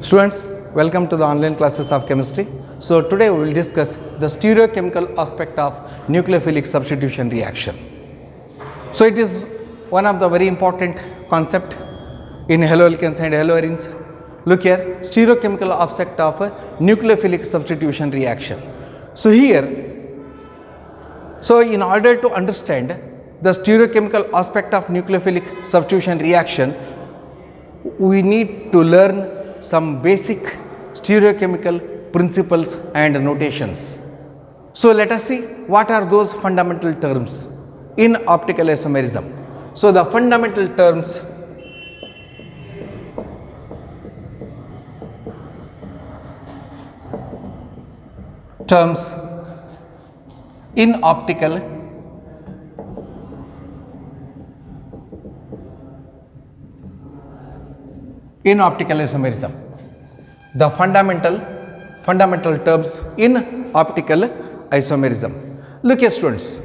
Students, welcome to the online classes of chemistry. So today we will discuss the stereochemical aspect of nucleophilic substitution reaction. So it is one of the very important concept in haloalkanes and haloarenes. Look here, stereochemical aspect of a nucleophilic substitution reaction. So in order to understand the stereochemical aspect of nucleophilic substitution reaction, we need to learn some basic stereochemical principles and notations. So let us see what are those fundamental terms in optical isomerism. So the fundamental terms in optical isomerism. The fundamental terms in optical isomerism. Look here, students.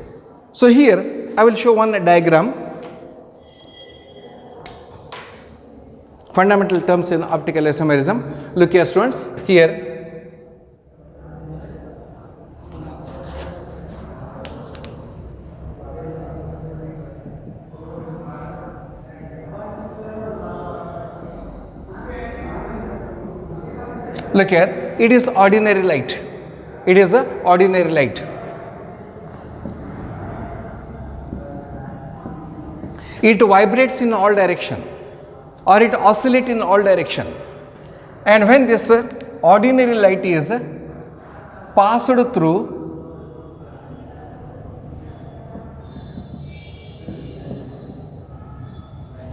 So here I will show one diagram. Fundamental terms in optical isomerism. Look here, students. Here look here, it is ordinary light. It is a ordinary light. It vibrates in all direction or it oscillates in all direction. And when this ordinary light is passed through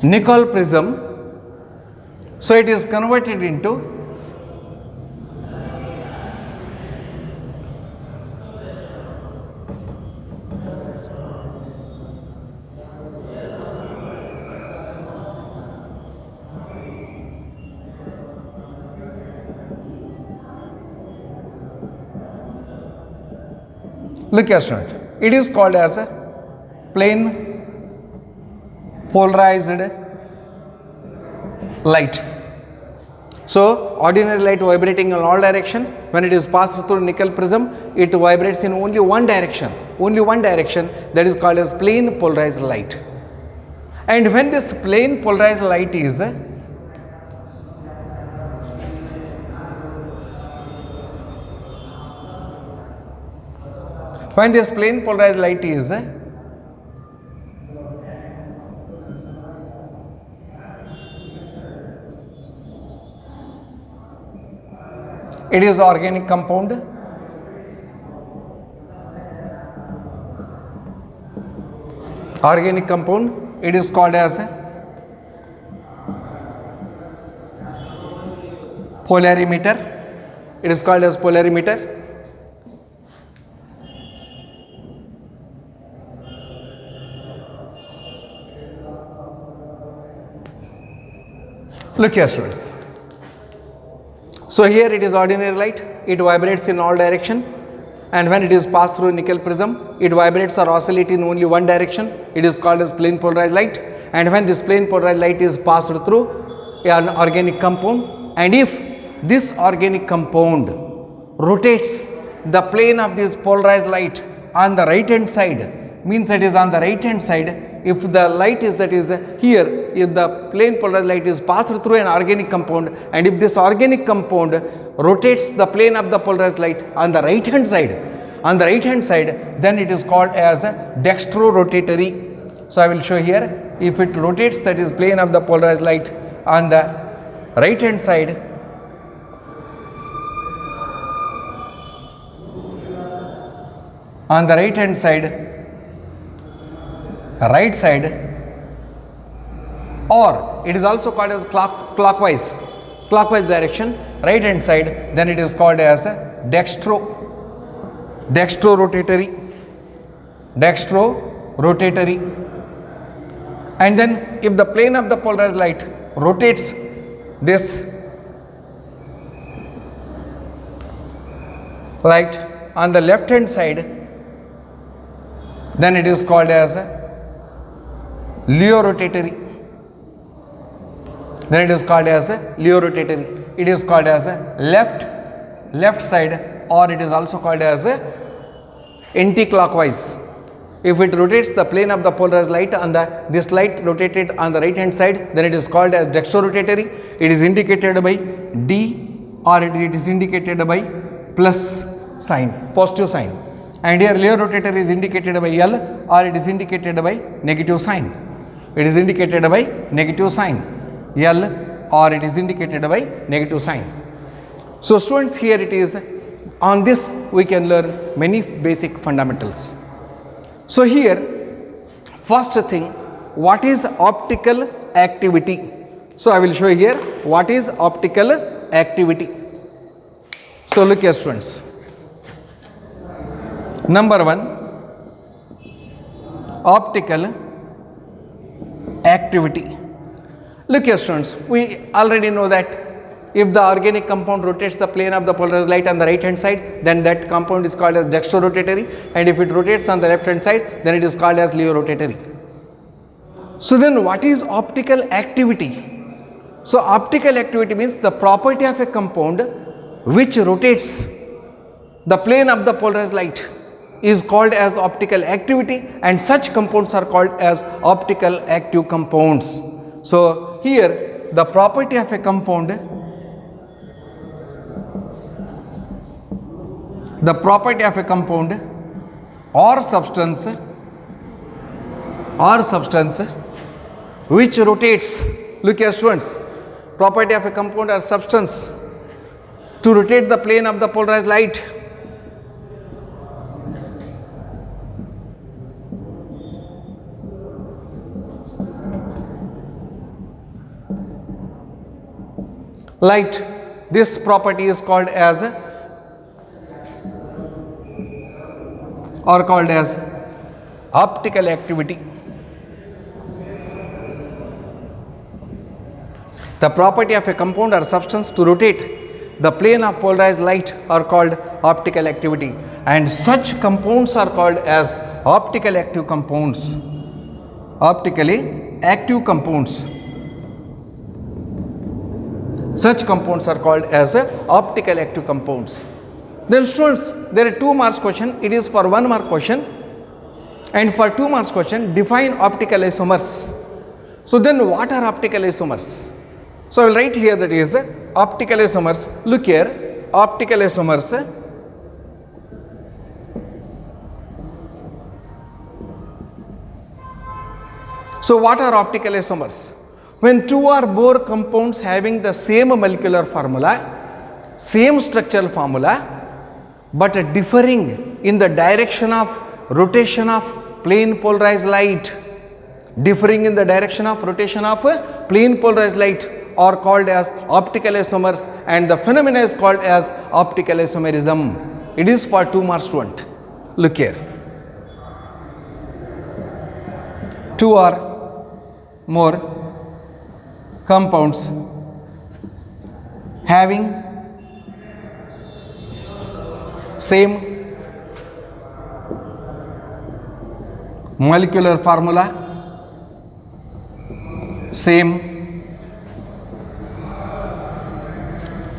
nickel prism, so it is converted into look here, student. It is called as a plane polarized light. So ordinary light vibrating in all direction. When it is passed through nickel prism, it vibrates in only one direction. That is called as plane polarized light. And when this plane polarized light is it is organic compound. It is called as polarimeter. Look here, students. So here it is ordinary light. It vibrates in all direction, and when it is passed through nickel prism, it vibrates or oscillates in only one direction. It is called as plane polarized light. And when this plane polarized light is passed through an organic compound, and if this organic compound rotates the plane of this polarized light on the right hand side, means it is on the right hand side. If the light is here, if the plane polarized light is passed through an organic compound, and if this organic compound rotates the plane of the polarized light on the right hand side, then it is called as dextrorotatory. So I will show here, if it rotates, that is plane of the polarized light on the right hand side, right side, or it is also called as clockwise direction, right hand side, then it is called as dextrorotatory. And then if the plane of the polarized light rotates this light on the left hand side, then it is called as Leo rotatory. it is called as a left side, or it is also called as a anti-clockwise. If it rotates the plane of the polarized light on this light rotated on the right hand side, then it is called as dextrorotatory. It is indicated by D, or it is indicated by plus sign, positive sign. And here leo-rotatory is indicated by L, or it is indicated by negative sign. It is indicated by negative sign, L, or it is indicated by negative sign. So students, here it is, on this we can learn many basic fundamentals. So here, first thing, what is optical activity? So I will show you here what is optical activity. So look here students. Number 1, optical activity. Look here students, we already know that if the organic compound rotates the plane of the polarized light on the right hand side, then that compound is called as dextrorotatory, and if it rotates on the left hand side, then it is called as leo-rotatory. So then what is optical activity? So optical activity means the property of a compound which rotates the plane of the polarized light is called as optical activity, and such compounds are called as optical active compounds. So here the property of a compound, or substance which rotates, look here students, property of a compound or substance to rotate the plane of the polarized light this property is called as optical activity. The property of a compound or substance to rotate the plane of polarized light are called optical activity, and such compounds are called as optical active compounds. Optically active compounds. Such compounds are called as optical active compounds. Then students, there are 2 marks question. It is for 1 mark question, and for 2 marks question, define optical isomers. So then what are optical isomers? So I will write here that is optical isomers. Look here, optical isomers. So what are optical isomers? When 2 or more compounds having the same molecular formula, same structural formula, but differing in the direction of rotation of plane polarized light, are called as optical isomers, and the phenomena is called as optical isomerism. It is for 2 marks student. Look here, 2 or more compounds having same molecular formula, same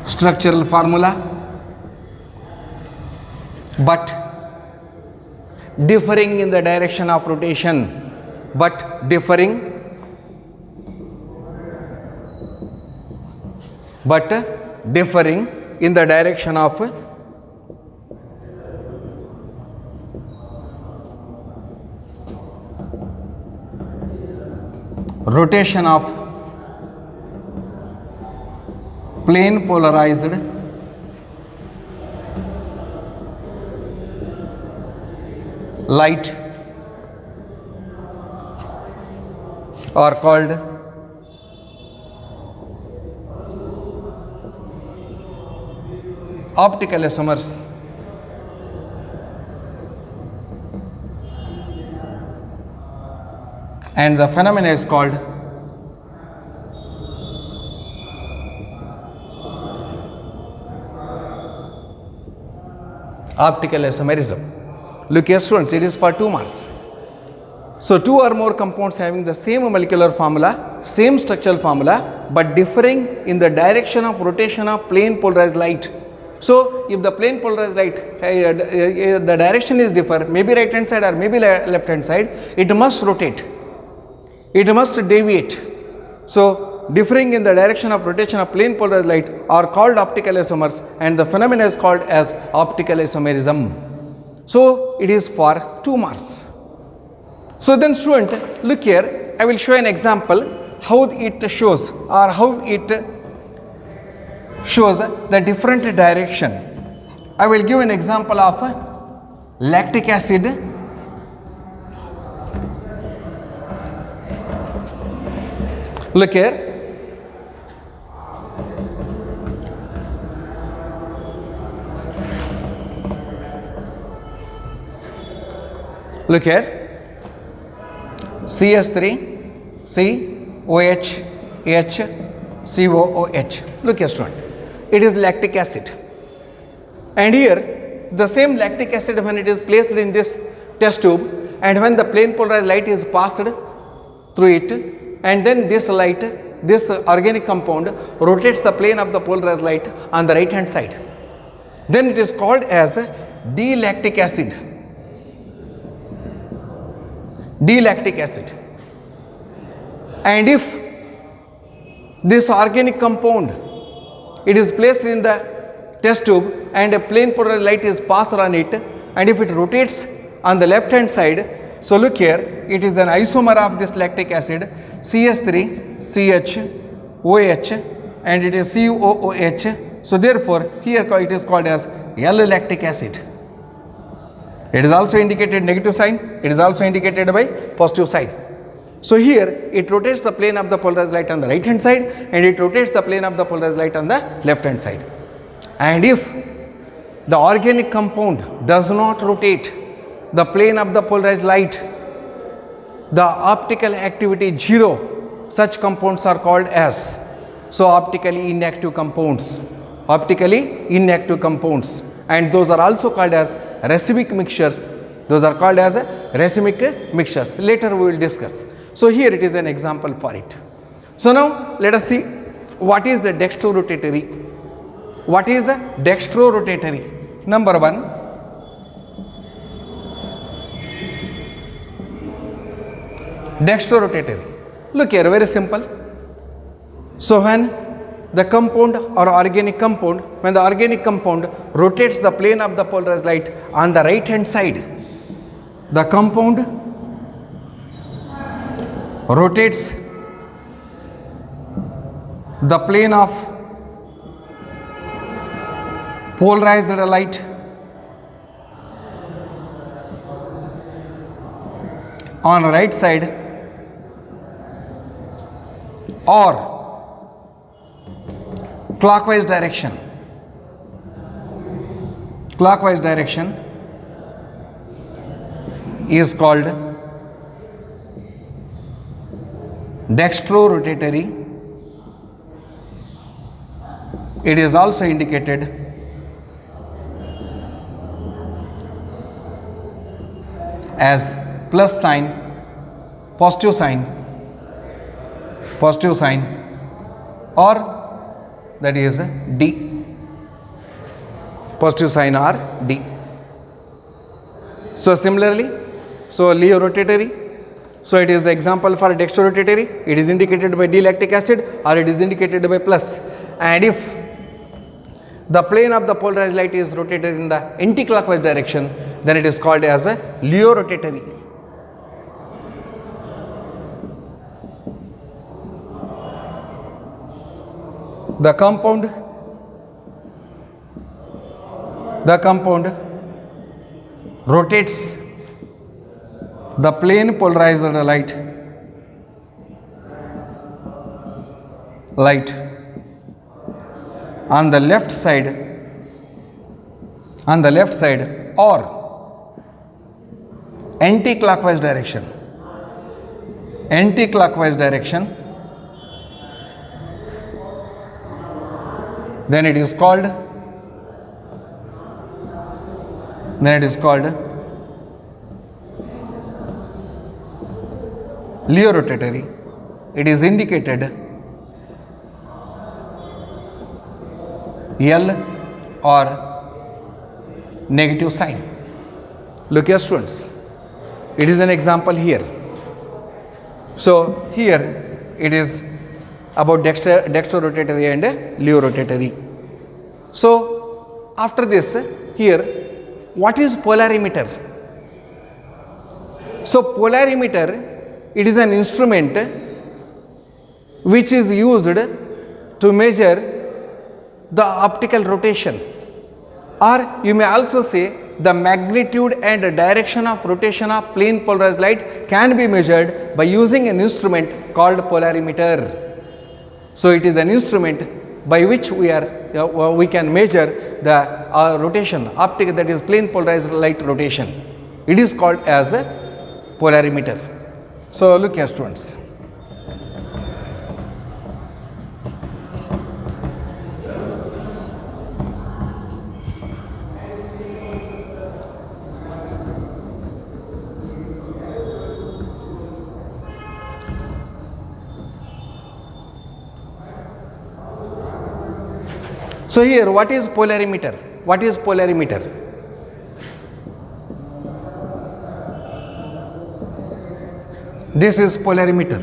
structural formula, but differing in the direction of rotation, differing in the direction of rotation of plane polarized light are called optical isomers. And the phenomena is called optical isomerism. Look here students, it is for 2 marks. So 2 or more compounds having the same molecular formula, same structural formula, but differing in the direction of rotation of plane polarized light. So, if the plane polarized light, the direction is differ, maybe right hand side or maybe left hand side, it must rotate, it must deviate. So, differing in the direction of rotation of plane polarized light are called optical isomers, and the phenomena is called as optical isomerism. So, it is for 2 marks. So, then student, look here, I will show an example how it shows or how it shows the different direction. I will give an example of lactic acid. Look here. Look here. CS3, C, OH, H, COOH. Look here, student. It is lactic acid. And here, the same lactic acid, when it is placed in this test tube, and when the plane polarized light is passed through it, and then this light, this organic compound rotates the plane of the polarized light on the right hand side, then it is called as D-lactic acid. D-lactic acid. And if this organic compound, it is placed in the test tube and a plane polarized light is passed on it, and if it rotates on the left hand side, so look here, it is an isomer of this lactic acid, CS3, CH, OH, and it is COOH. So therefore, here it is called as L-lactic acid. It is also indicated negative sign, it is also indicated by positive sign. So here it rotates the plane of the polarized light on the right hand side, and it rotates the plane of the polarized light on the left hand side. And if the organic compound does not rotate the plane of the polarized light, the optical activity 0, such compounds are called as, so optically inactive compounds, optically inactive compounds, and those are also called as racemic mixtures. Those are called as racemic mixtures. Later we will discuss. So here it is an example for it. So now let us see what is the dextrorotatory. What is a dextrorotatory? Number one, dextrorotatory. Look here, very simple. So when the compound or organic compound, when the organic compound rotates the plane of the polarized light on the right hand side, the compound rotates the plane of polarized light on right side or clockwise direction. Clockwise direction is called dextrorotatory. It is also indicated as plus sign, positive sign, or that is D, positive sign or D. So similarly, so Leo rotatory, so it is example for dextrorotatory, it is indicated by D-lactic acid or it is indicated by plus. And if the plane of the polarized light is rotated in the anti-clockwise direction, then it is called as a Leo rotatory. The compound rotates the plane polarized light on the left side or anti-clockwise direction, then it is called Leo rotatory. It is indicated L or negative sign. Look here students, it is an example here. So here it is about dextrorotatory and levorotatory. So after this, here what is polarimeter? So polarimeter, it is an instrument which is used to measure the optical rotation, or you may also say the magnitude and direction of rotation of plane polarized light can be measured by using an instrument called polarimeter. So it is an instrument by which we can measure the rotation, optical, that is plane polarized light rotation. It is called as a polarimeter. So look here students. So here what is polarimeter? What is polarimeter? This is polarimeter.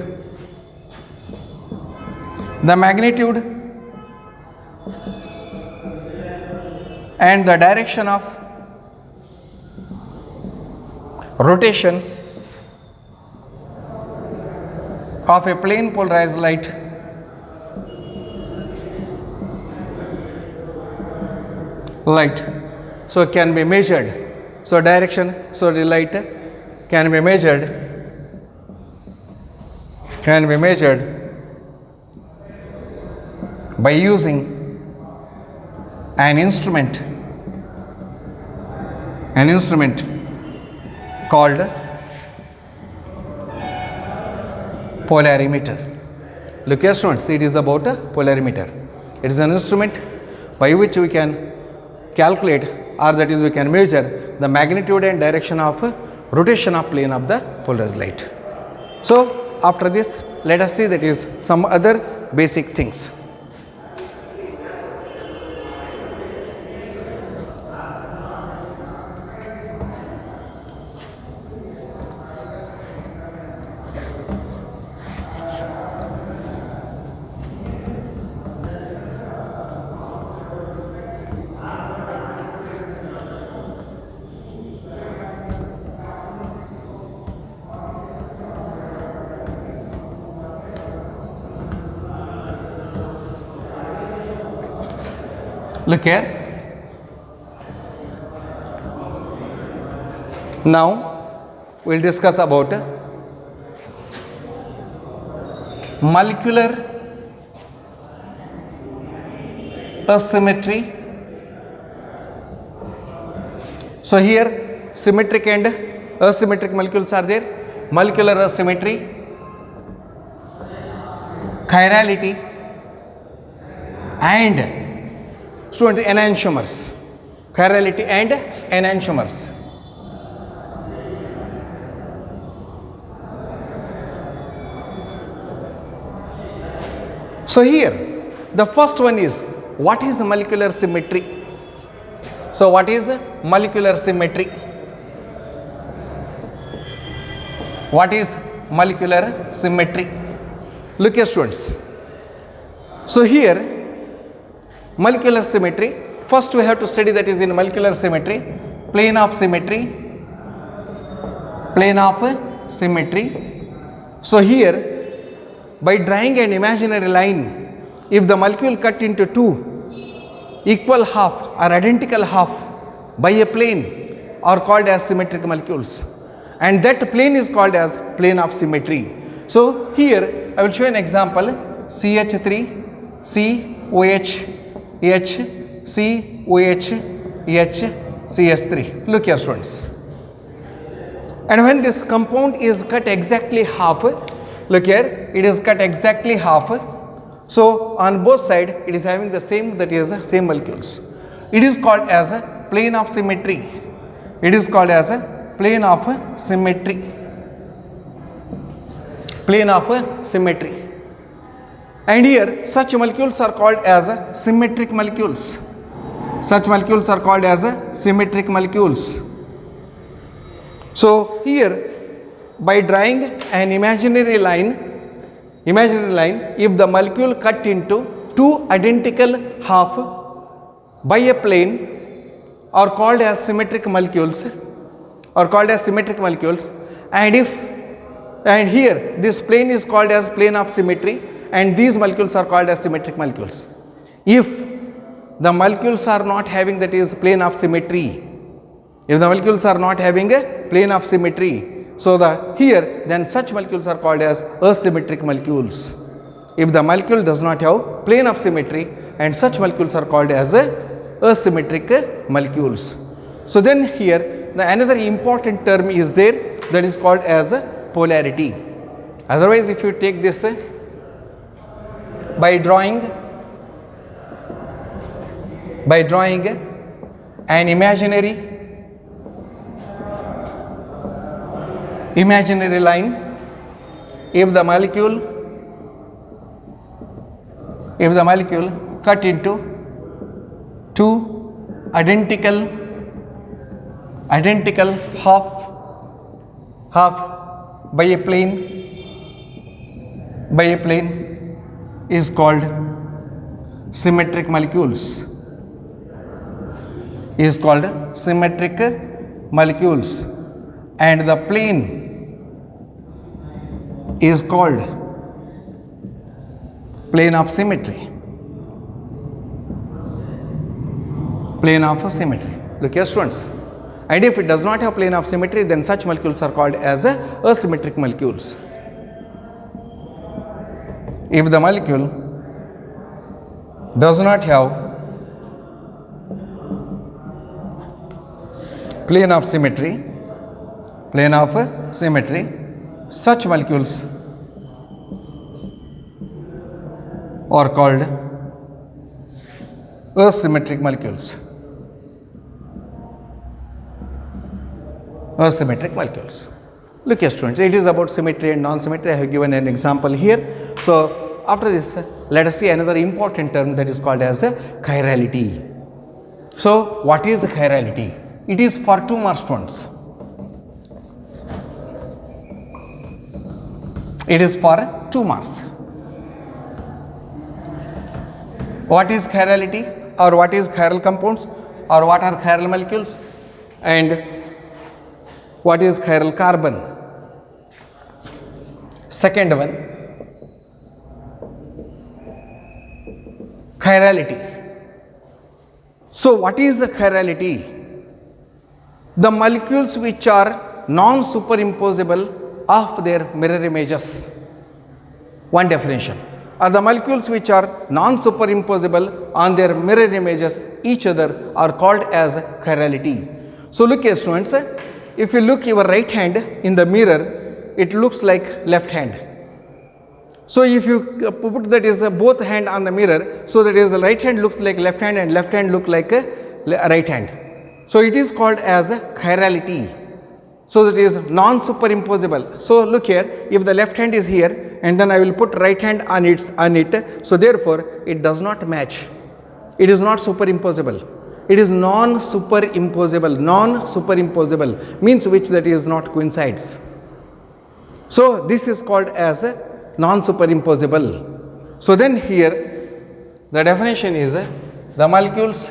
The magnitude and the direction of rotation of a plane polarized light so can be measured. So direction, so the light can be measured by using an instrument called polarimeter. Look here students, it is about a polarimeter. It is an instrument by which we can calculate, or that is we can measure the magnitude and direction of rotation of plane of the polarized light. So after this, let us see that is some other basic things. Look here. Now we will discuss about molecular asymmetry. So here symmetric and asymmetric molecules are there. Molecular asymmetry, chirality and student enantiomers. Chirality and enantiomers. So here the first one is, what is the molecular symmetry? So what is molecular symmetry? What is molecular symmetry? Look here students. So here molecular symmetry, first we have to study, that is in molecular symmetry, plane of symmetry. So here by drawing an imaginary line, if the molecule cut into two equal half or identical half by a plane are called as symmetric molecules, and that plane is called as plane of symmetry. So here I will show an example: CH3 COH H, COH, H, CH3. Look here students. And when this compound is cut exactly half, look here, it is cut exactly half. So on both sides it is having the same, that is same molecules. It is called as a plane of symmetry. It is called as a plane of symmetry. Plane of symmetry. And here such molecules are called as symmetric molecules. Such molecules are called as symmetric molecules. So here, by drawing an imaginary line, if the molecule cut into two identical half by a plane are called as symmetric molecules, and here this plane is called as plane of symmetry, and these molecules are called as symmetric molecules. If the molecules are not having, that is, plane of symmetry, if the molecules are not having a plane of symmetry, so then such molecules are called as asymmetric molecules. If the molecule does not have plane of symmetry, and such molecules are called as asymmetric molecules. So then here another important term is there, that is called as polarity. Otherwise, if you take this by drawing an imaginary line, if the molecule cut into two identical half by a plane is called symmetric molecules, and the plane is called plane of symmetry. Look here, students. And if it does not have plane of symmetry, then such molecules are called as asymmetric molecules. If the molecule does not have plane of symmetry, such molecules are called asymmetric molecules. Look here, students, it is about symmetry and non-symmetry. I have given an example here. So after this, let us see another important term, that is called as chirality. So what is chirality? It is for 2 marks, students. It is for 2 marks. What is chirality, or what is chiral compounds, or what are chiral molecules, and what is chiral carbon? Second one, chirality. So what is the chirality? The molecules which are non-superimposable of their mirror images. One definition. Are the molecules which are non-superimposable on their mirror images each other are called as chirality. So look here, students, if you look your right hand in the mirror, it looks like left hand. So if you put that is both hand on the mirror, so that is the right hand looks like left hand and left hand look like a right hand. So it is called as chirality. So that is non-superimposable. So look here, if the left hand is here and then I will put right hand on it, so therefore it does not match. It is not superimposable. It is non-superimposable. Non-superimposable means which that is not coincides. So this is called as non-superimposable. So then here the definition is the molecules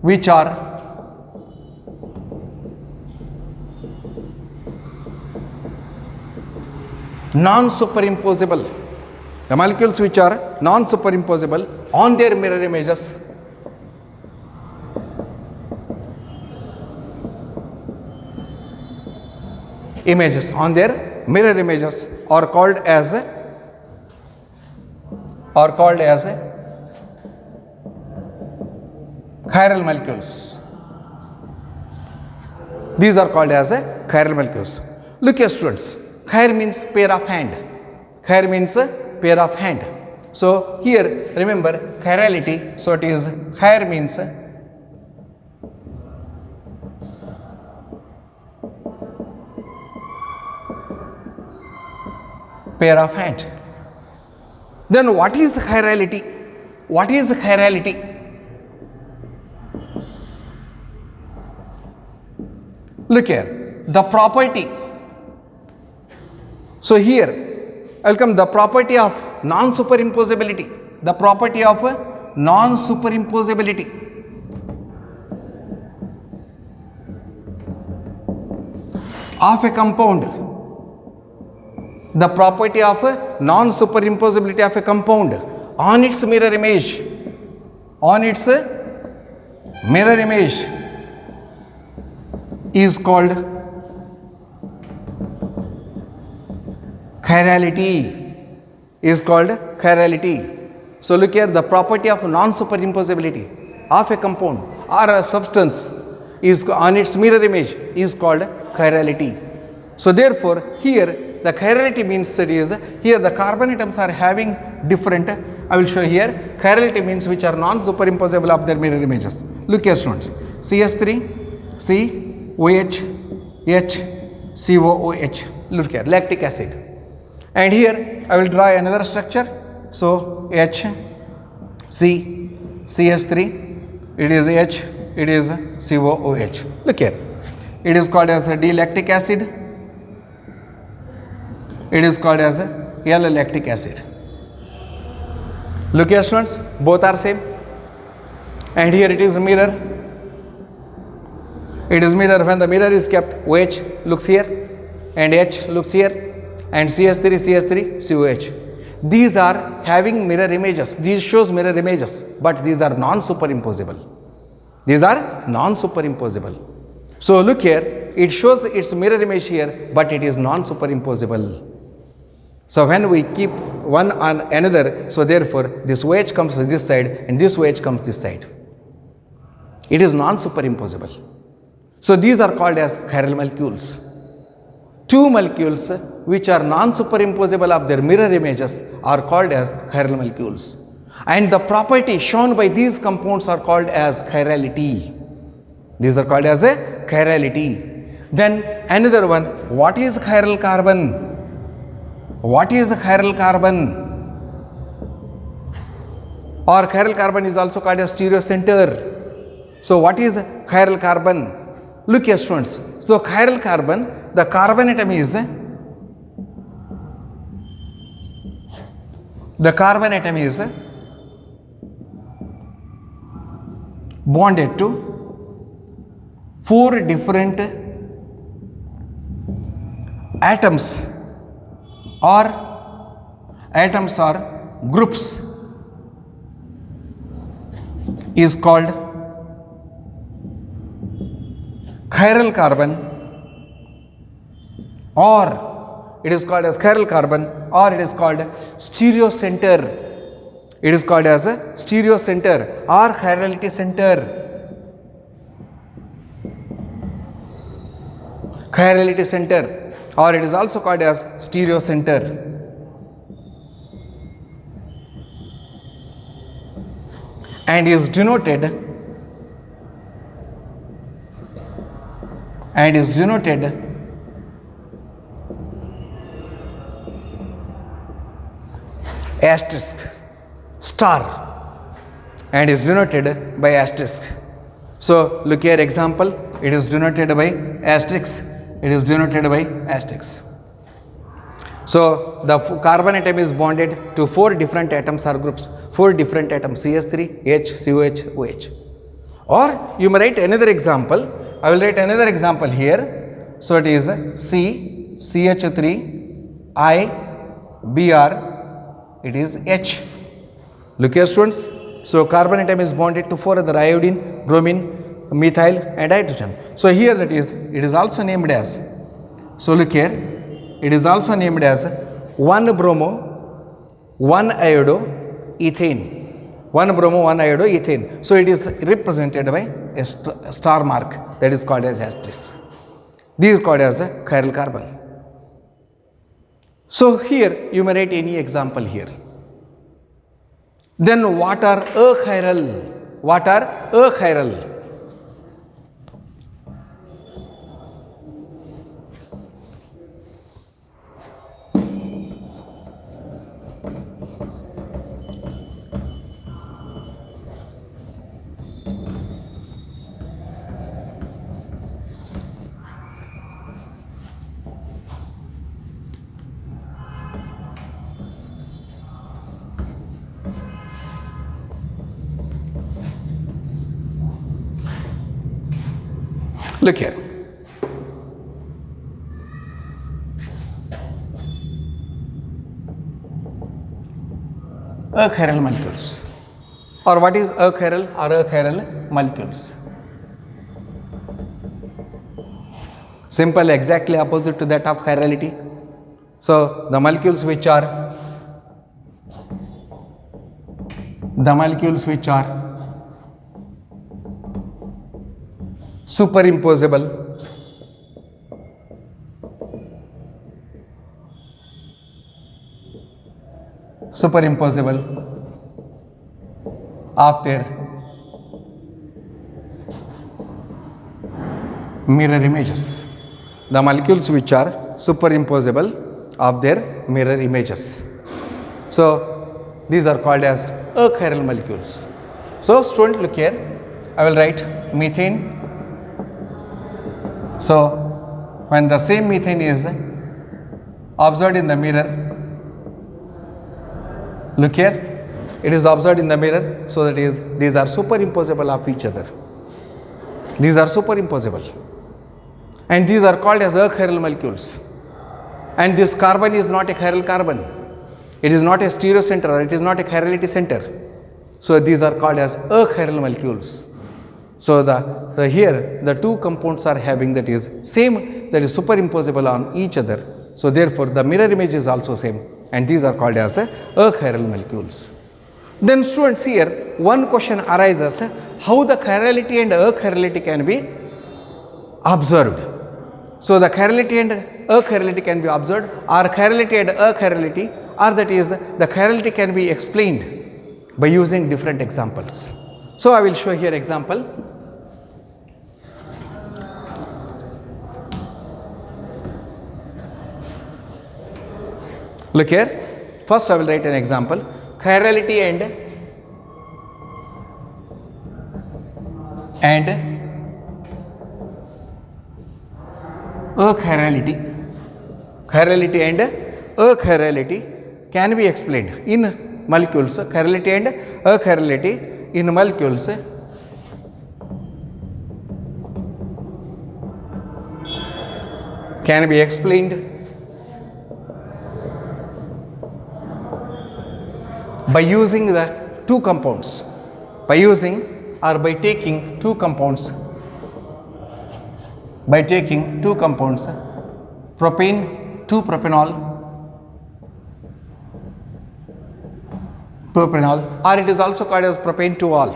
which are non-superimposable, the molecules which are non-superimposable on their mirror images are called as chiral molecules. These are called as chiral molecules. Look here, students, chir means pair of hand. So here remember chirality, so it is chir means pair of hand. Then what is chirality? What is chirality? Look here, the property. So here, I will come the property of non-superimposability. The property of non-superimposability. Of a compound. The property of non-superimposability of a compound on its mirror image. On its mirror image is called chirality. Is called chirality. So look here, the property of non-superimposability of a compound or a substance is on its mirror image is called chirality. So therefore, here the chirality means that is here the carbon atoms are having different. I will show here. Chirality means which are non-superimposable of their mirror images. Look here, students. CH3, C, OH, H, COOH. Look here, lactic acid. And here I will draw another structure. So H, C, CH3, it is H, it is COOH. Look here, it is called as a D-lactic acid, it is called as a L-lactic acid. Look here, students, both are same. And here it is mirror. It is mirror. When the mirror is kept, OH looks here and H looks here and CH3, COH. These are having mirror images. These shows mirror images, but these are non-superimposable. These are non-superimposable. So look here, it shows its mirror image here, but it is non-superimposable. So when we keep one on another, so therefore this OH comes this side and this OH comes this side. It is non-superimposable. So these are called as chiral molecules. Two molecules which are non-superimposable of their mirror images are called as chiral molecules. And the property shown by these compounds are called as chirality. These are called as a chirality. Then another one, what is chiral carbon? What is chiral carbon? Or chiral carbon is also called as stereocenter. So what is chiral carbon? Look here, students. So chiral carbon, the carbon atom is bonded to 4 different atoms or groups is called chiral carbon, or it is called as chiral carbon, or it is called stereocenter. It is called as a stereocenter or chirality center. Chirality center, or it is also called as stereocenter. And is denoted asterisk star and is denoted by asterisk. So look here, example, it is denoted by asterisk. It is denoted by asterisk. So the carbon atom is bonded to 4 different atoms or groups, 4 different atoms, CH3, H, COH, OH. Or you may write another example. I will write another example here. So it is C, CH3, I, Br, it is H. Look here, students. So carbon atom is bonded to 4 other iodine, bromine, methyl and hydrogen. So here it is also named as, so look here, it is also named as 1 bromo, 1 iodo, ethane. 1 bromo, 1 iodo, ethane. So it is represented by a star mark, that is called as asterisk. This is called as a chiral carbon. So here you may write any example here. Then what are achiral? What are achiral? Look here. Achiral molecules. Or what is achiral or achiral molecules? Simple, exactly opposite to that of chirality. So the molecules which are superimposable of their mirror images. The molecules which are superimposable of their mirror images. So these are called as achiral molecules. So student, look here, I will write methane. So when the same methane is observed in the mirror, look here, it is observed in the mirror, so that is, these are superimposable of each other. These are superimposable. And these are called as achiral molecules. And this carbon is not a chiral carbon. It is not a stereo center, or it is not a chirality center. So these are called as achiral molecules. So here the two compounds are having, that is same, that is superimposable on each other. So therefore the mirror image is also same, and these are called as achiral molecules. Then students, here one question arises, how the chirality and achirality can be observed. So the chirality and achirality can be observed, or chirality and achirality, or that is the chirality can be explained by using different examples. So I will show here example. Look here, first I will write an example, chirality and chirality and achirality can be explained in molecules. Chirality and achirality in molecules can be explained by using the two compounds, by using or by taking two compounds, propane to propanol, or it is also called as propane to all.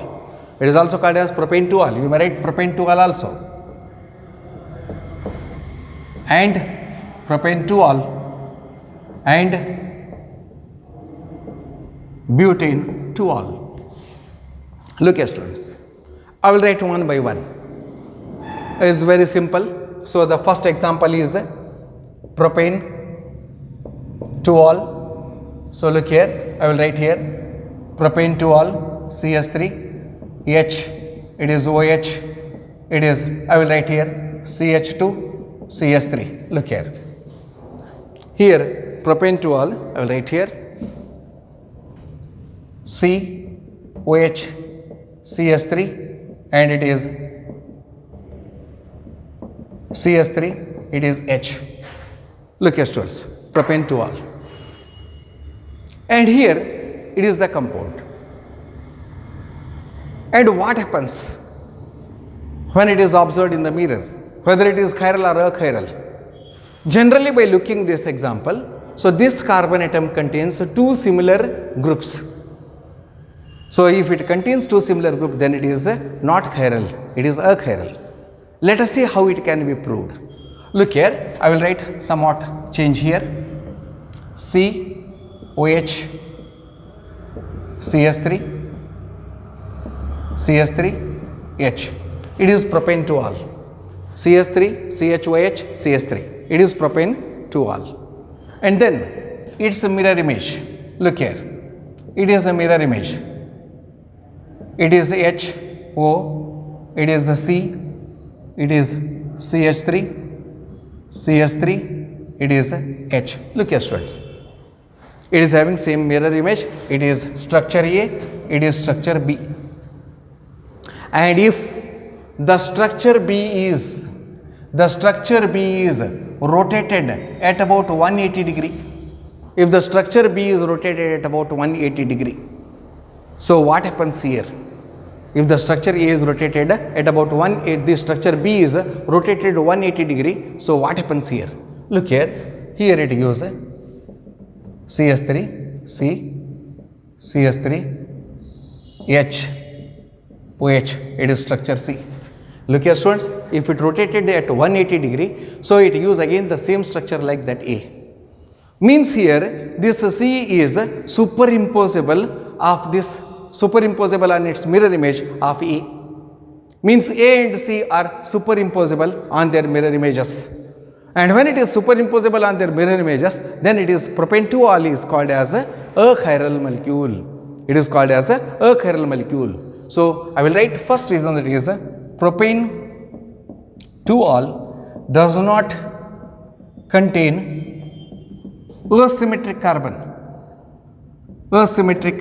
It is also called as propane to all. You may write propane to all also. And propane to all and butane to all. Look here students, I will write one by one. It is very simple. So the first example is propane to all. So look here, I will write here propane to all, CH3, H, it is OH, it is, I will write here CH2, CH3. Look here. Here propane to all, I will write here C, OH, CH3, and it is CH3, it is H. Look here students, propane to all. And here it is the compound. And what happens when it is observed in the mirror, whether it is chiral or achiral? Generally, by looking this example, so this carbon atom contains two similar groups. So if it contains two similar groups, then it is not chiral, it is achiral. Let us see how it can be proved. Look here, I will write somewhat change here. C, OH, CH3, CH3, H. It is propane to all. CH3, CHOH, CH3. It is propane to all. And then its a mirror image. Look here. It is a mirror image. It is H, O, it is a C, it is CH3, CH3, it is a H. Look here students. It is having same mirror image. It is structure A, it is structure B. And if the structure B is the structure B is rotated at about 180 degree. If the structure B is rotated at about 180 degree, so what happens here? If the structure A is rotated at about 180, the structure B is rotated 180 degree, so what happens here? Look here, here it gives CS3, C, CS3, H, OH, it is structure C. Look here students, if it rotated at 180 degree, so it gives again the same structure like that A. Means here, this C is superimposable of this, superimposable on its mirror image of A. Means A and C are superimposable on their mirror images. And when it is superimposable on their mirror images, then it is propanediol is called as a chiral molecule. It is called as a chiral molecule. So, I will write first reason, that is propanediol does not contain asymmetric carbon. Asymmetric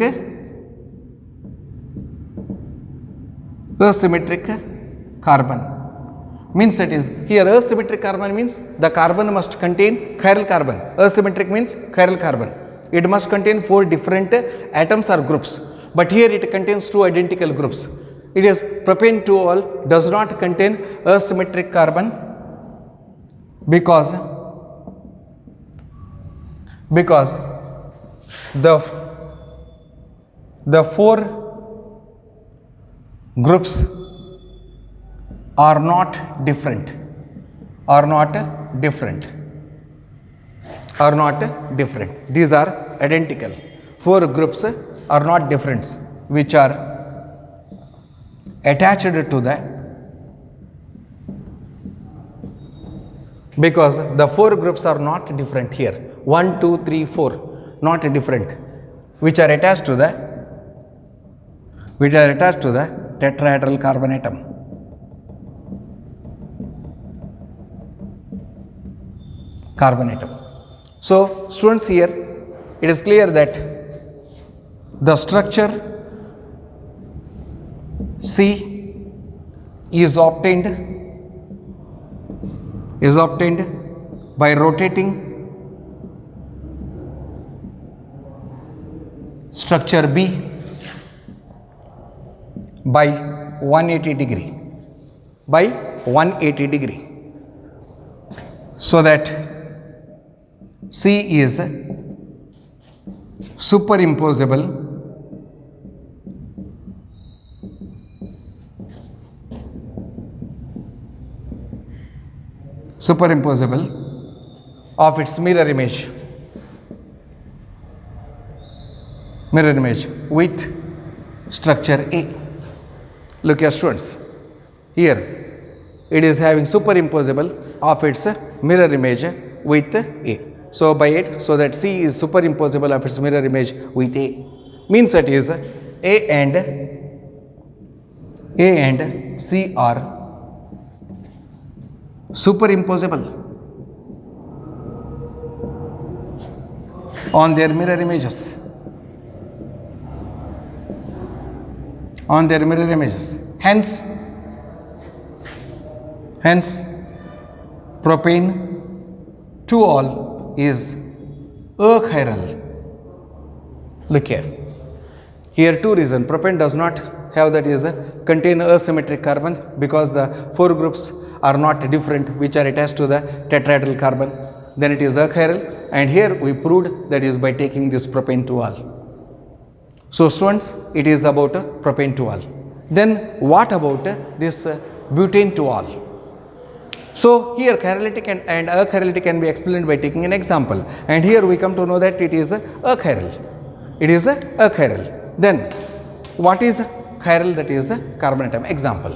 carbon means, that is here asymmetric carbon means the carbon must contain chiral carbon. Asymmetric means chiral carbon. It must contain 4 different atoms or groups, but here it contains 2 identical groups. It is propanediol does not contain asymmetric carbon because the 4 groups are not different, These are identical. 4 groups are not different, which are attached to the, because the 4 groups are not different here. 1, 2, 3, 4, not different, which are attached to the tetrahedral carbon atom. So, students, here it is clear that the structure C is obtained by rotating structure B by 180 degree, so that C is superimposable of its mirror image with structure A. Look here students, here it is having superimposable of its mirror image with A. So, by it, so that C is superimposable of its mirror image with A, means that is A and C are superimposable on their mirror images. Hence propanediol is achiral. Look here. Here 2 reasons. Propane does not have, that is contain asymmetric carbon, because the 4 groups are not different, which are attached to the tetrahedral carbon. Then it is achiral, and here we proved that is by taking this propanediol. So students, it is about propanediol. Then what about this butanediol? So here chiral and achiral can be explained by taking an example, and here we come to know that it is achiral. Then what is chiral? That is a carbon atom. Example.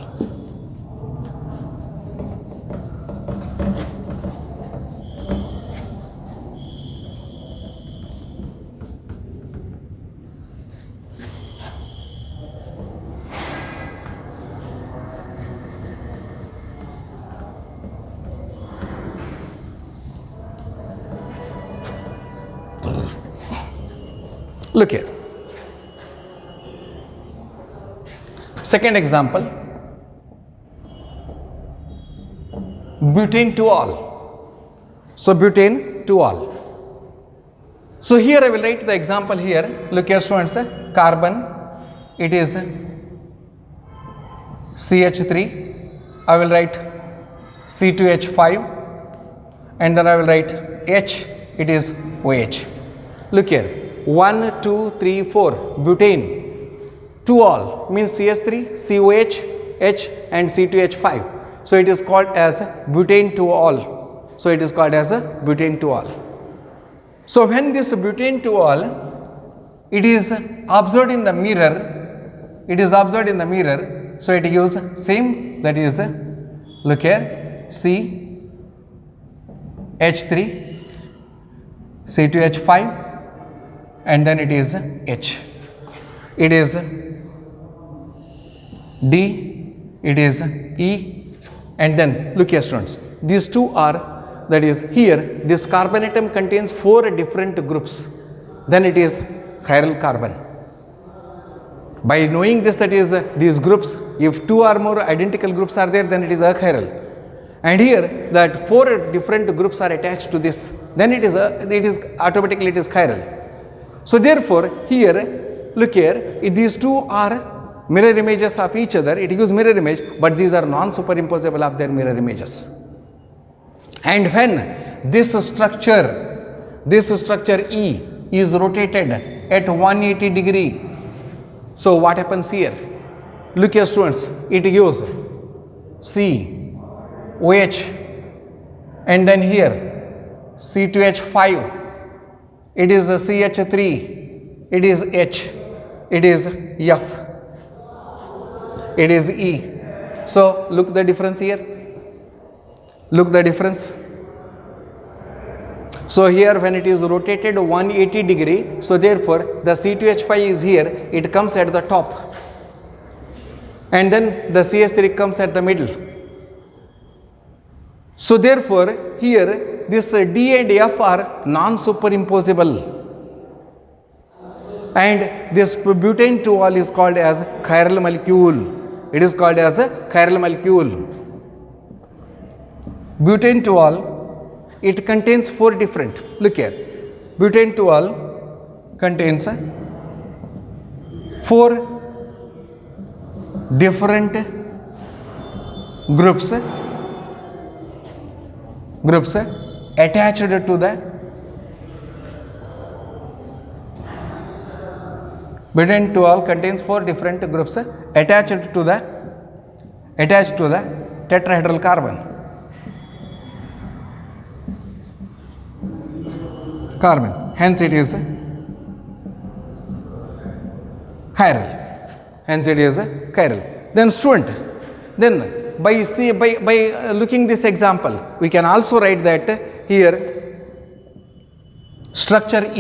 Look here. Second example, butane to all. So butane to all. So here I will write the example here. Look here students, carbon, it is CH3. I will write C2H5 and then I will write H, it is OH. Look here, 1, 2, 3, 4, butane to all means CH3, COH, H and C2H5. So it is called as butane to all. So it is called as a butane to all. So when this butane to all, it is observed in the mirror, so it gives same, that is, look here, C, H3, C2H5 and then it is H. It is D, it is E and then look here students, these two are, that is here this carbon atom contains 4 different groups, then it is chiral carbon. By knowing this, that is these groups, if 2 or more identical groups are there, then it is achiral. And here that 4 different groups are attached to this, then it is automatically it is chiral. So therefore here look here, these two are mirror images of each other, it gives mirror image, but these are non-superimposable of their mirror images. And when this structure E is rotated at 180 degree, so what happens here? Look here students, it gives C, OH and then here C2H5, it is a CH3, it is H, it is F, it is E. So look the difference here, look the difference. So here when it is rotated 180 degree, so therefore the C2H5 is here, it comes at the top and then the CH3 comes at the middle. So therefore here this D and F are non-superimposable and this butane to all is called as chiral molecule. It is called as a chiral molecule. Butane to all, it contains 4 different, look here, butane to all contains 4 different groups attached to the butane to all contains 4 different groups attached to the tetrahedral carbon. Hence it is chiral. Then student, then by looking this example, we can also write that here structure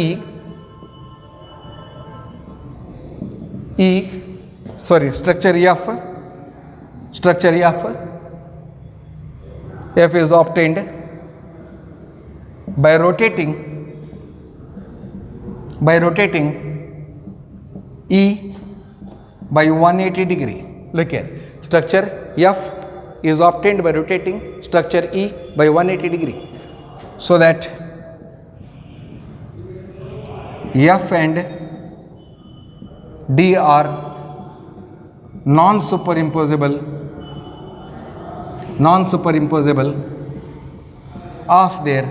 structure F is obtained by rotating E by 180 degree. Look here, structure F is obtained by rotating structure E by 180 degree. So that F and D are non-superimposable of their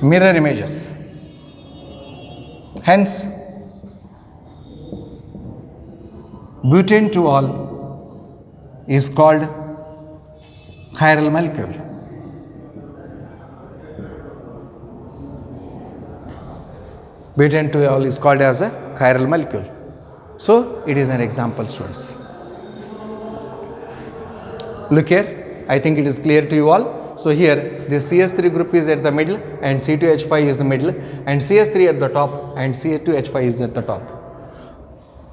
mirror images. Hence butane to all is called chiral molecule. Butane to all is called as a chiral molecule. So it is an example, students. Look here, I think it is clear to you all. So here the CH3 group is at the middle and C2H5 is the middle and CH3 at the top and CH2H5 is at the top.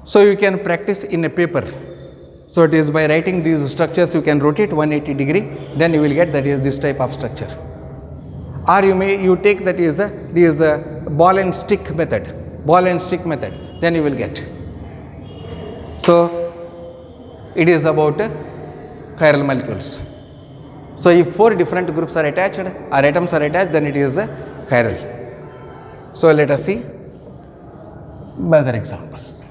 So you can practice in a paper. So it is by writing these structures you can rotate 180 degree, then you will get that is this type of structure. Or you take that is this ball and stick method, then you will get. So it is about chiral molecules. So if 4 different groups are attached or atoms are attached, then it is a chiral. So let us see other examples.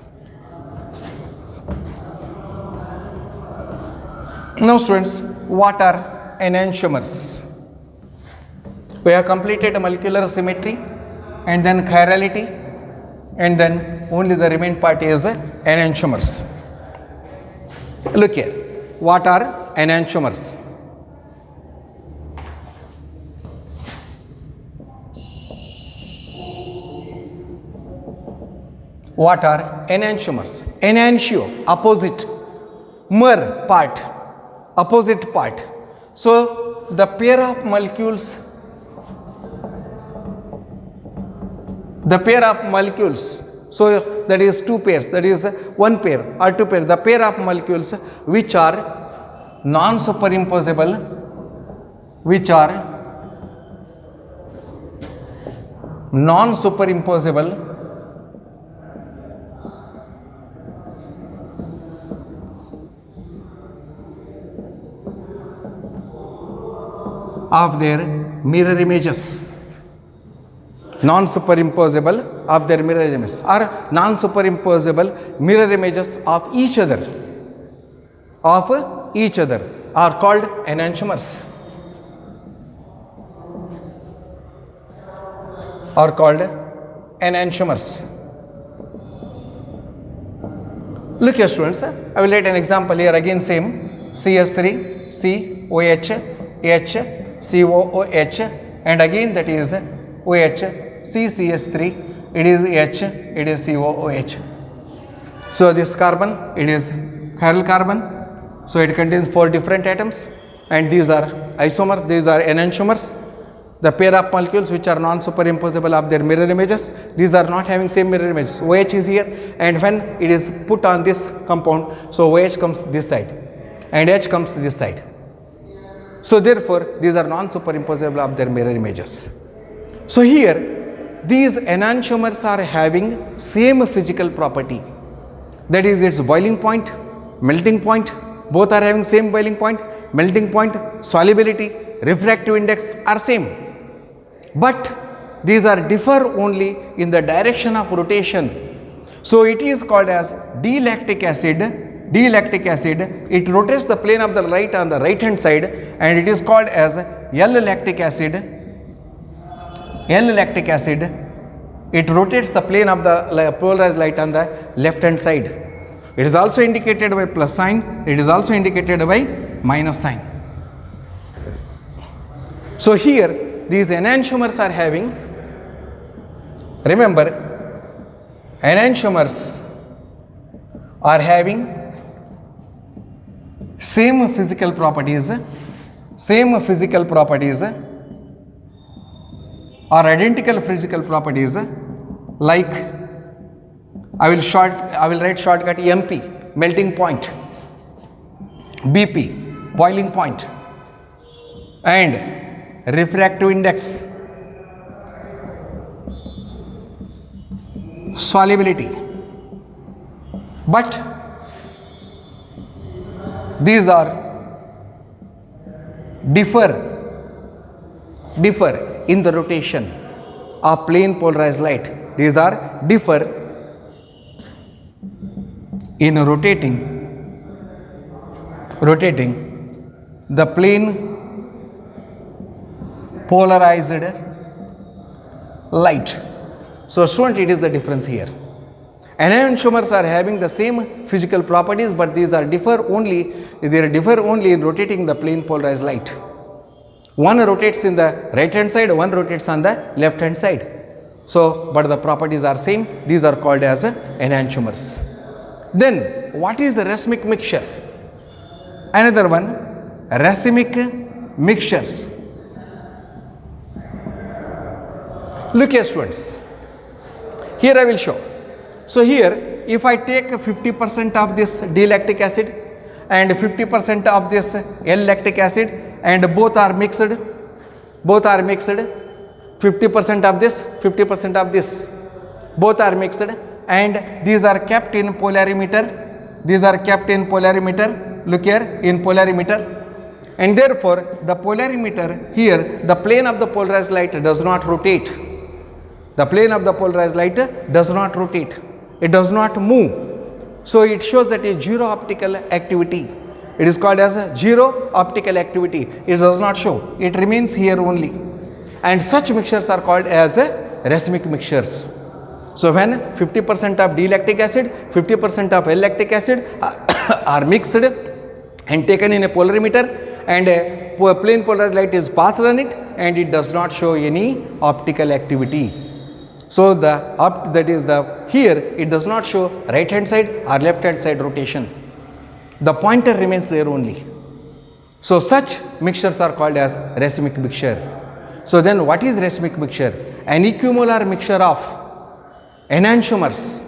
Now students, what are enantiomers? We have completed molecular symmetry and then chirality, and then only the remaining part is enantiomers. Look here, what are enantiomers? What are enantiomers? Enantio, opposite. Mer, part, opposite part. So the pair of molecules, so that is 2 pairs, that is 1 pair or 2 pairs, the pair of molecules which are non-superimposable, of their mirror images. Non-superimposable of their mirror images, or non-superimposable mirror images of each other are called enantiomers. Look here students, I will write an example here again, same CS3 COH H COOH, and again that is OH CCS3, it is H, it is COOH. So this carbon, it is chiral carbon, so it contains 4 different atoms, and these are isomers, these are enantiomers, the pair of molecules which are non-superimposable of their mirror images. These are not having same mirror images. OH is here, and when it is put on this compound, so OH comes this side and H comes this side. So therefore these are non-superimposable of their mirror images. So here these enantiomers are having same physical property, that is its boiling point, melting point, both are having same boiling point, melting point, solubility, refractive index are same. But these are differ only in the direction of rotation. So it is called as D-lactic acid. It rotates the plane of the light on the right hand side, and it is called as L-lactic acid. It rotates the plane of the polarized light on the left hand side. It is also indicated by plus sign, it is also indicated by minus sign. So here these enantiomers are having, remember, enantiomers are having same physical properties or identical physical properties, like I will write shortcut MP, melting point, BP, boiling point, and refractive index, solubility. But these are differ in the rotation of plane polarized light. These are differ in rotating the plane polarized light. So student, it is the difference here. Enantiomers are having the same physical properties, but these are differ only in rotating the plane polarized light. One rotates in the right hand side, one rotates on the left hand side. So but the properties are same. These are called as enantiomers. Then what is the racemic mixture? Another one, racemic mixtures. Look here students, here I will show. So here if I take 50% of this D-lactic acid and 50% of this L-lactic acid, and both are mixed, 50% of this, 50% of this, both are mixed, and these are kept in polarimeter. look here, in polarimeter. And therefore, the polarimeter here, the plane of the polarized light does not rotate. The plane of the polarized light does not rotate. It does not move. So it shows that a zero optical activity. It is called as a zero optical activity. It does not show. It remains here only. And such mixtures are called as racemic mixtures. So when 50% of D-lactic acid, 50% of L-lactic acid are mixed and taken in a polarimeter, and a plane polarized light is passed on it, and it does not show any optical activity. So here it does not show right hand side or left hand side rotation. The pointer remains there only. So such mixtures are called as racemic mixture. So then what is racemic mixture? An equimolar mixture of enantiomers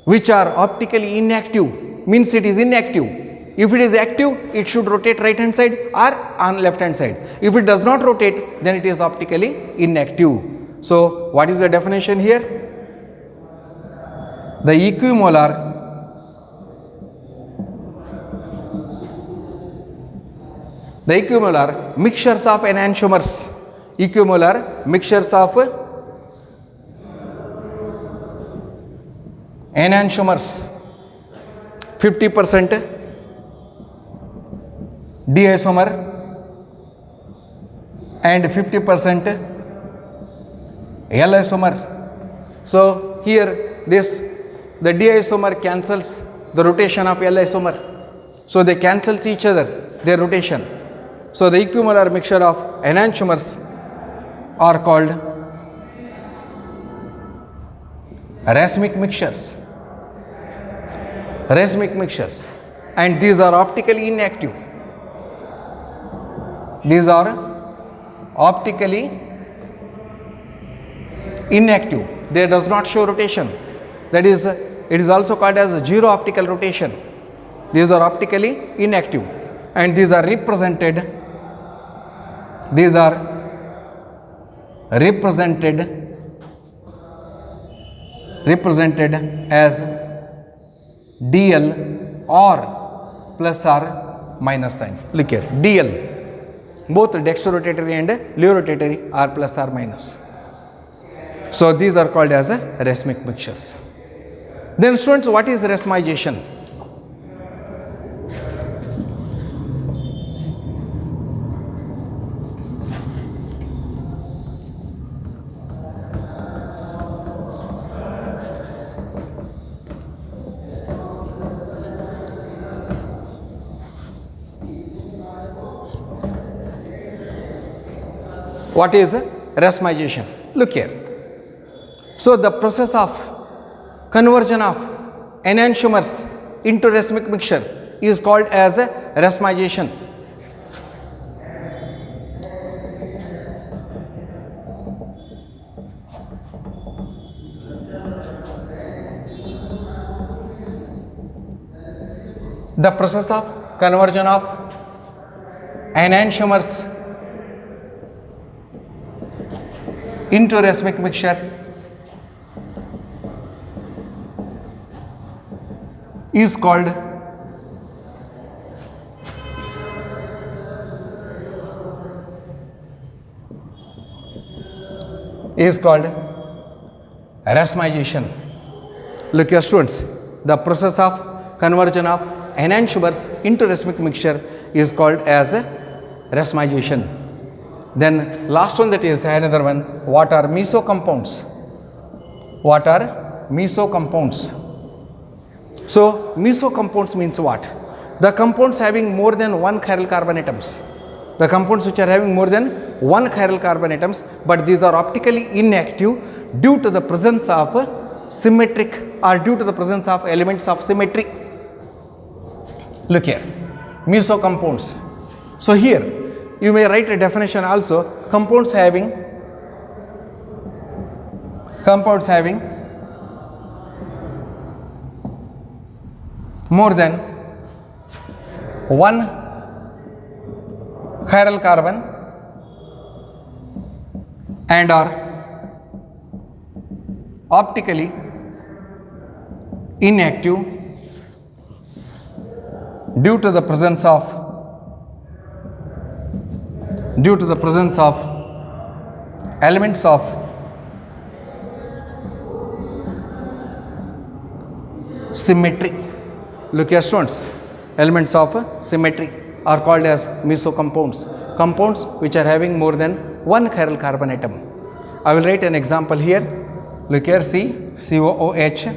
which are optically inactive, means it is inactive. If it is active, it should rotate right hand side or on left hand side. If it does not rotate, then it is optically inactive. So what is the definition here? The equimolar mixtures of enantiomers, equimolar mixtures of enantiomers, 50% D isomer and 50% L isomer. So here the D isomer cancels the rotation of L isomer. So they cancel each other, their rotation. So the equimolar mixture of enantiomers are called racemic mixtures. Racemic mixtures, and these are optically inactive. These are optically inactive. They does not show rotation. That is, it is also called as zero optical rotation. These are optically inactive, and these are represented as DL or plus or minus sign. Look here, DL. Both dextrorotatory and levorotatory are plus or minus. So these are called as racemic mixtures. Then students, what is racemization? What is racemization? Look here. So the process of conversion of enantiomers into racemic mixture is called as racemization. The process of conversion of enantiomers into racemic mixture is called racemization. Look here students, the process of conversion of enantiomers into racemic mixture is called as racemization. Then last one, that is another one. What are mesocompounds? What are mesocompounds? So mesocompounds means what? The compounds having more than one chiral carbon atoms. The compounds which are having more than one chiral carbon atoms, but these are optically inactive due to the presence of symmetric or due to the presence of elements of symmetry. Look here, mesocompounds. So here you may write a definition also. Compounds having more than one chiral carbon and are optically inactive due to the presence of elements of symmetry. Look here students, elements of symmetry are called as mesocompounds, compounds which are having more than one chiral carbon atom. I will write an example here. Look here, see, COOH,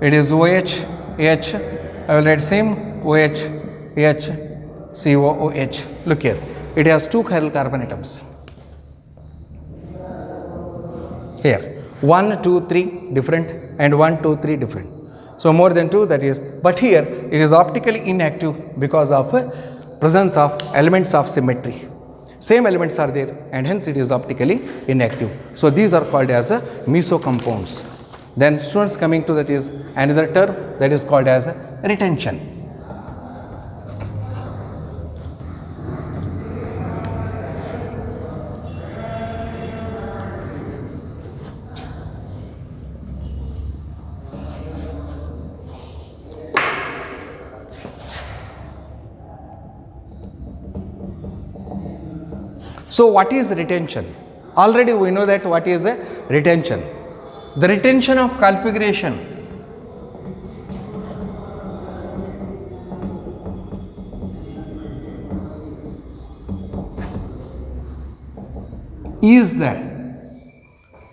it is OH, H. I will write same OH, H, COOH. Look here, it has two chiral carbon atoms. Here, 1, 2, 3 different and 1, 2, 3 different. So more than 2, that is, but here it is optically inactive because of presence of elements of symmetry. Same elements are there and hence it is optically inactive. So these are called as mesocompounds. Then students, coming to that is another term that is called as retention. So what is retention? Already we know that what is a retention. The retention of configuration is the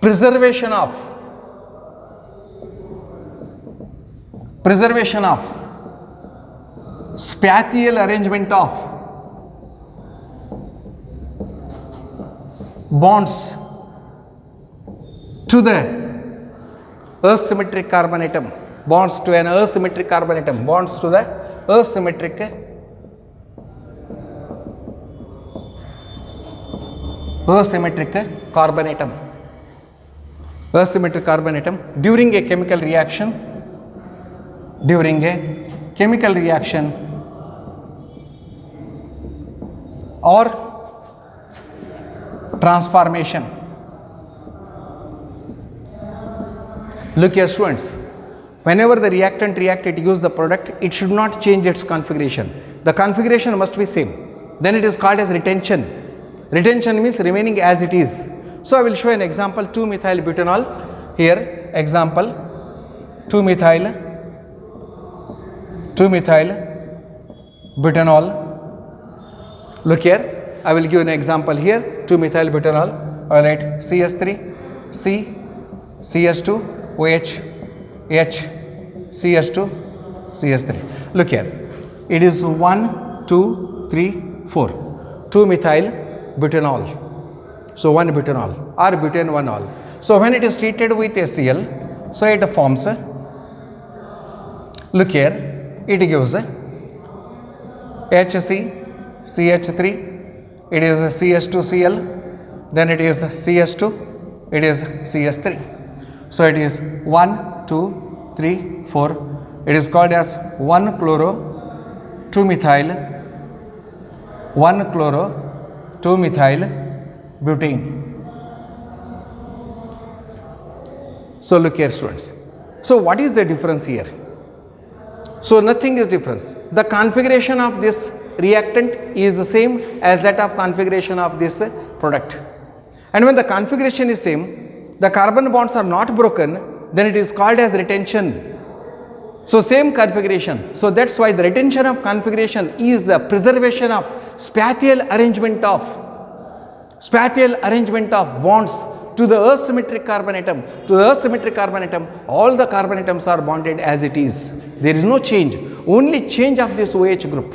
preservation of spatial arrangement of bonds to the asymmetric carbon atom, bonds to an asymmetric carbon atom, bonds to the asymmetric carbon atom, asymmetric carbon atom during a chemical reaction, or transformation. Look here students, whenever the reactant react, it gives the product, it should not change its configuration. The configuration must be same. Then it is called as retention. Retention means remaining as it is. So I will show an example, 2-methyl butanol. Here example, 2-methyl butanol. Look here, I will give an example here, 2-methyl butanol. I will write CS3, C, CS2, OH, H, CS2, CS3. Look here, it is 1, 2, 3, 4, 2-methyl butanol. So 1 butanol or butane 1-ol. So when it is treated with HCl, so it forms, look here, it gives HC, CH3, it is CS2Cl, then it is CS2, it is CS3. So it is 1, 2, 3, 4. It is called as 1-chloro-2-methyl, 1-chloro-2-methyl butane. So look here students. So what is the difference here? So nothing is difference. The configuration of this reactant is the same as that of configuration of this product. And when the configuration is same, the carbon bonds are not broken, then it is called as retention. So same configuration. So that's why the retention of configuration is the preservation of spatial arrangement of bonds to the asymmetric carbon atom. To the asymmetric carbon atom, all the carbon atoms are bonded as it is. There is no change, only change of this OH group.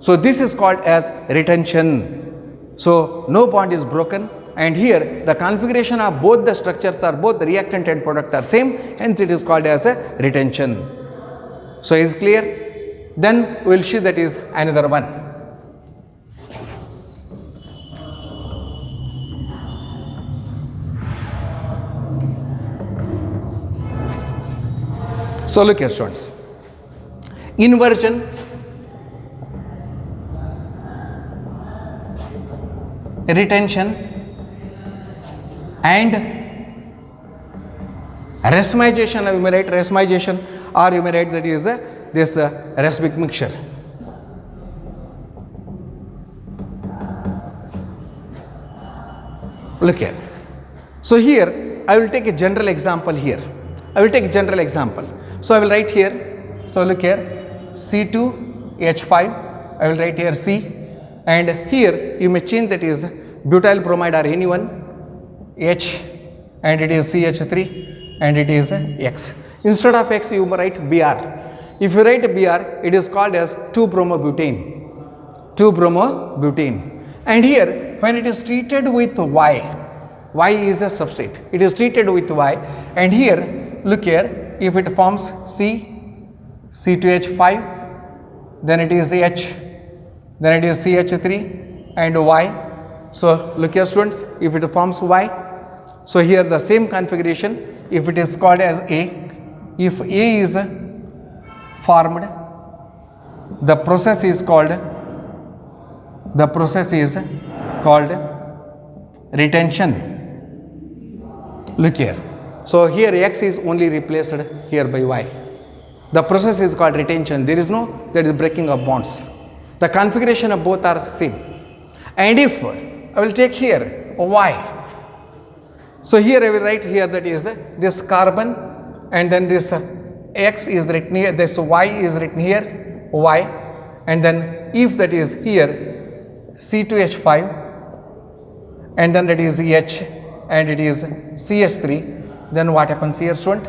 So this is called as retention. So no bond is broken, and here the configuration of both the structures are, both the reactant and product are same, hence it is called as a retention. So is clear? Then we will see that is another one. So look here students, inversion, retention and racemization. You may write racemization, or you may write that is this racemic mixture. Look here. So here I will take a general example here. I will take a general example. So I will write here. So look here, C2H5. I will write here C, and here you may change, that is butyl bromide or any one, H, and it is CH3, and it is X. Instead of X you may write Br. If you write Br, it is called as 2-bromobutane. 2-bromobutane. And here when it is treated with Y, Y is a substrate, it is treated with Y, and here look here, if it forms C2H5, then it is H, then it is CH3 and Y. So look here students, if it forms Y, so here the same configuration, if it is called as A, if A is formed, the process is called retention. Look here. So here X is only replaced here by Y. The process is called retention. There is breaking of bonds. The configuration of both are same. And if I will take here Y, so here I will write here, that is this carbon, and then this X is written here, this Y is written here, Y, and then if that is here C2H5, and then that is H, and it is CH3, then what happens here student?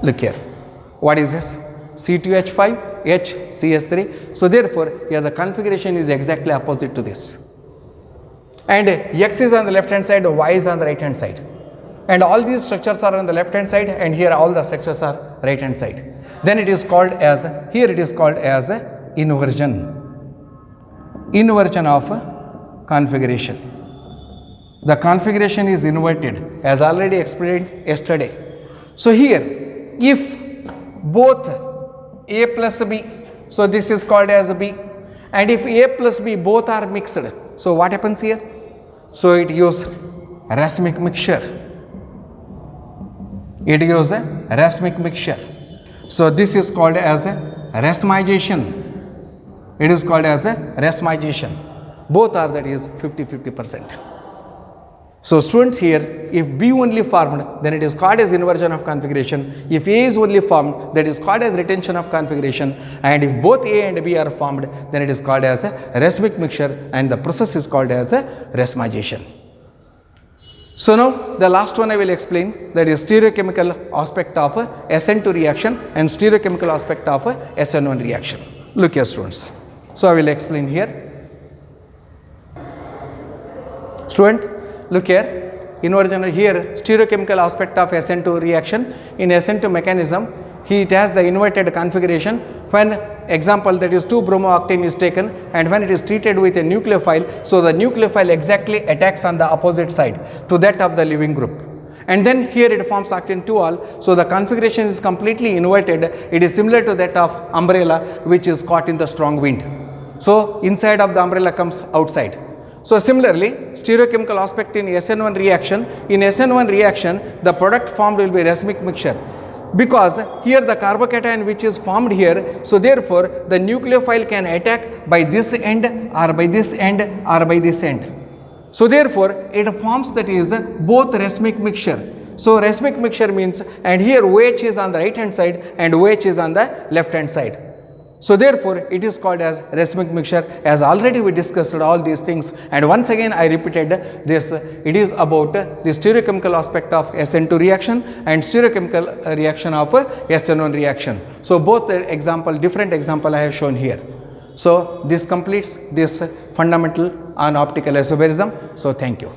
Look here, what is this? C2H5, H, CH3. So therefore here the configuration is exactly opposite to this, and X is on the left hand side, Y is on the right hand side, and all these structures are on the left hand side, and here all the structures are right hand side. Then it is called as, here it is called as inversion of configuration. The configuration is inverted, as already explained yesterday. So here if both A plus B, so this is called as B, and if A plus B both are mixed, so what happens here? So it gives racemic mixture. It gives a racemic mixture. So this is called as racemization. It is called as racemization. Both are, that is 50-50%. So students here, if B only formed, then it is called as inversion of configuration. If A is only formed, that is called as retention of configuration. And if both A and B are formed, then it is called as a racemic mixture, and the process is called as a racemization. So now the last one I will explain, that is stereochemical aspect of SN2 reaction and stereochemical aspect of SN1 reaction. Look here students. So I will explain here. Student, look here, inversion here, stereochemical aspect of SN2 reaction. In SN2 mechanism, it has the inverted configuration. When example, that is 2-bromooctane is taken, and when it is treated with a nucleophile, so the nucleophile exactly attacks on the opposite side to that of the leaving group, and then here it forms octane 2-ol. So the configuration is completely inverted. It is similar to that of umbrella, which is caught in the strong wind. So inside of the umbrella comes outside. So similarly, stereochemical aspect in SN1 reaction. In SN1 reaction, the product formed will be racemic mixture, because here the carbocation which is formed here, so therefore the nucleophile can attack by this end or by this end or by this end. So therefore it forms, that is both racemic mixture. So racemic mixture means, and here OH is on the right hand side and OH is on the left hand side. So therefore it is called as racemic mixture, as already we discussed all these things, and once again I repeated this. It is about the stereochemical aspect of SN2 reaction and stereochemical reaction of SN1 reaction. So both example, different example I have shown here. So this completes this fundamental on optical isobarism. So thank you.